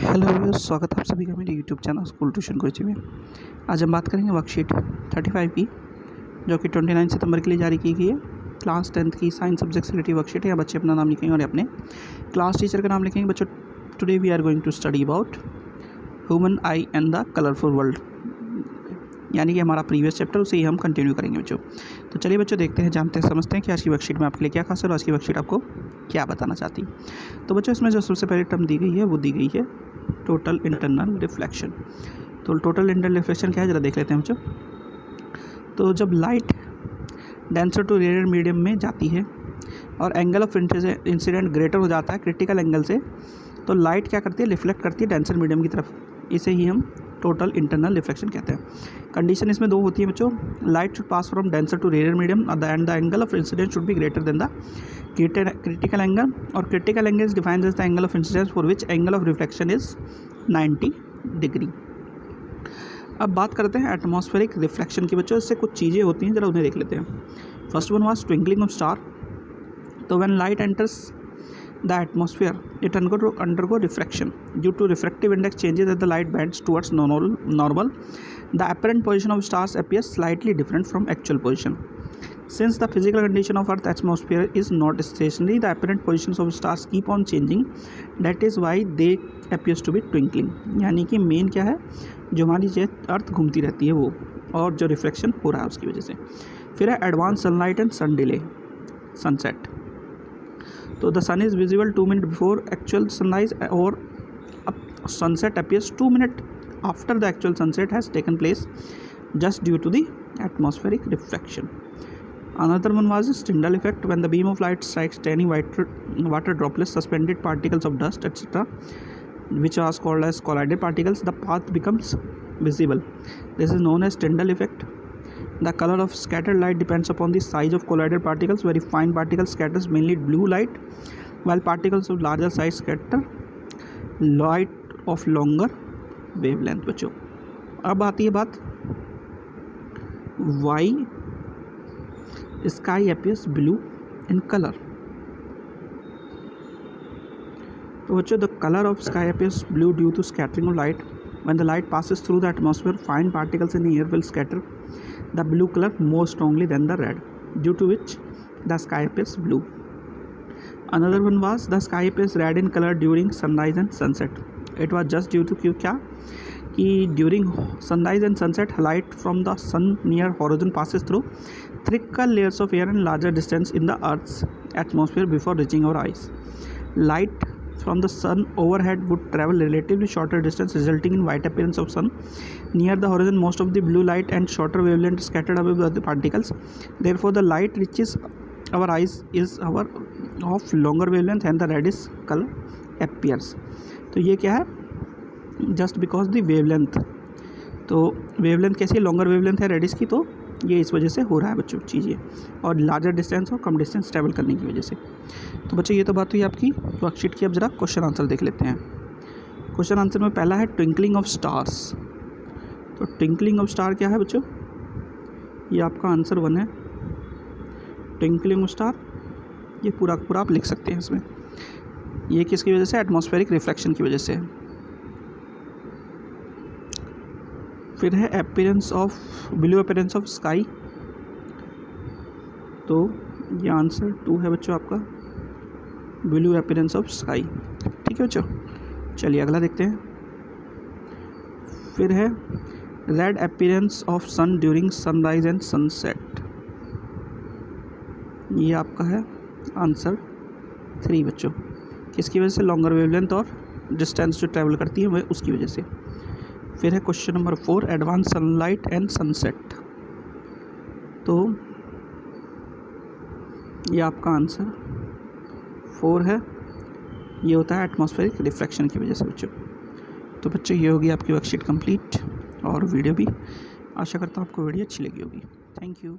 Hello, स्वागत है आप सभी का मेरे YouTube channel school tuition coaching में। आज हम बात करेंगे वर्कशीट 35 की, जो कि 29 सितंबर के लिए जारी की गई है। क्लास 10th की साइंस सब्जेक्ट से रिलेटेड वर्कशीट है। यहाँ बच्चे अपना नाम लिखेंगे और अपने क्लास टीचर का नाम लिखेंगे। बच्चों, today we are going to study about human eye and the colourful world, यानी कि हमारा प्रीवियस चैप्टर उसे ही हम कंटिन्यू करेंगे बच्चों। तो चलिए बच्चों, देखते हैं, जानते हैं, समझते हैं कि आज की वर्कशीट में आपके लिए क्या खास है और आज की वर्कशीट आपको क्या बताना चाहती है। तो बच्चों, इसमें जो सबसे पहले टर्म दी गई है वो दी गई है टोटल इंटरनल रिफ्लेक्शन। तो टोटल इंटरनल रिफ्लेक्शन क्या है, ज़रा देख लेते हैं बच्चों। तो जब light denser to rare medium में जाती है और एंगल ऑफ इंसिडेंट ग्रेटर हो जाता है क्रिटिकल एंगल से, तो लाइट क्या करती है, रिफ्लेक्ट करती है डेंसर मीडियम की तरफ। इसे ही हम टोटल इंटरनल रिफ्लेक्शन कहते हैं। कंडीशन इसमें दो होती है बच्चों। Light should pass from denser to rare medium and the angle of incidence should be greater than the critical angle, और critical angle is defined as the angle of incidence for which angle of reflection is 90 degree. अब बात करते हैं atmospheric reflection की बच्चों। इससे कुछ चीज़ें होती हैं, जरा उन्हें देख लेते हैं। First one was twinkling of star. तो when light enters the atmosphere, it undergo refraction. Due to refractive index changes as the light bends towards normal, the apparent position of stars appears slightly different from actual position. Since the physical condition of Earth's atmosphere is not stationary, the apparent positions of stars keep on changing. That is why they appears to be twinkling. यानी कि main क्या है, जो हमारी अर्थ घूमती रहती है वो, और जो रिफ्लेक्शन हो रहा है उसकी वजह से। फिर है advance sunlight and sun delay, sunset. तो the sun is visible 2 minutes before actual sunrise, और sunset appears 2 minutes after the actual sunset has taken place, just due to the atmospheric reflection. Another one was Tyndall effect. When the beam of light strikes tiny water droplets, suspended particles of dust, etc., which was called as collided particles, the path becomes visible. This is known as Tyndall effect. The color of scattered light depends upon the size of collided particles. Very fine particles scatters mainly blue light, while particles of larger size scatter light of longer wavelength. बच्चों, अब आती है बात why sky appears blue in color. तो बच्चों, the color of sky appears blue due to scattering of light. When the light passes through the atmosphere, fine particles in the air will scatter the blue color more strongly than the red, due to which the sky appears blue. Another one was the sky appears red in color during sunrise and sunset. It was just due to क्या कि during sunrise and sunset, light from the sun near horizon passes through thicker layers of air and larger distance in the Earth's atmosphere before reaching our eyes. Light from the sun overhead would travel relatively shorter distance, resulting in white appearance of sun near the horizon. Most of the blue light and shorter wavelength scattered away by the particles. Therefore, the light reaches our eyes is of longer wavelength and the reddish color appears. तो ये क्या है, just because the wavelength. तो wavelength कैसी, longer wavelength है reddish की, तो ये इस वजह से हो रहा है बच्चों चीज़ें, और लार्जर डिस्टेंस और कम डिस्टेंस ट्रैवल करने की वजह से। तो बच्चों, ये तो बात हुई आपकी वर्कशीट की। अब जरा क्वेश्चन आंसर देख लेते हैं। क्वेश्चन आंसर में पहला है ट्विंकलिंग ऑफ स्टार्स। तो ट्विंकलिंग ऑफ स्टार क्या है बच्चों, ये आपका आंसर 1 है। ट्विंकलिंग ऑफ स्टार ये पूरा पूरा आप लिख सकते हैं इसमें। ये किसकी वजह से, एटमॉस्फेरिक रिफ्लेक्शन की वजह से। फिर है appearance of blue appearance of sky. तो ये आंसर 2 है बच्चों आपका, ब्लू अपीयरेंस ऑफ स्काई। ठीक है बच्चों, चलिए अगला देखते हैं। फिर है red appearance of sun during sunrise and sunset. ये आपका है आंसर 3 बच्चों। किसकी वजह से, लॉन्गर वेवलेंथ और डिस्टेंस जो ट्रैवल करती है वह उसकी वजह से। फिर है question number 4 advance sunlight and sunset. तो ये आपका आंसर 4 है, ये होता है एटमॉस्फेरिक रिफ्लेक्शन की वजह से बच्चों। तो बच्चों, ये होगी आपकी वर्कशीट कंप्लीट और वीडियो भी। आशा करता हूँ आपको वीडियो अच्छी लगी होगी। Thank you.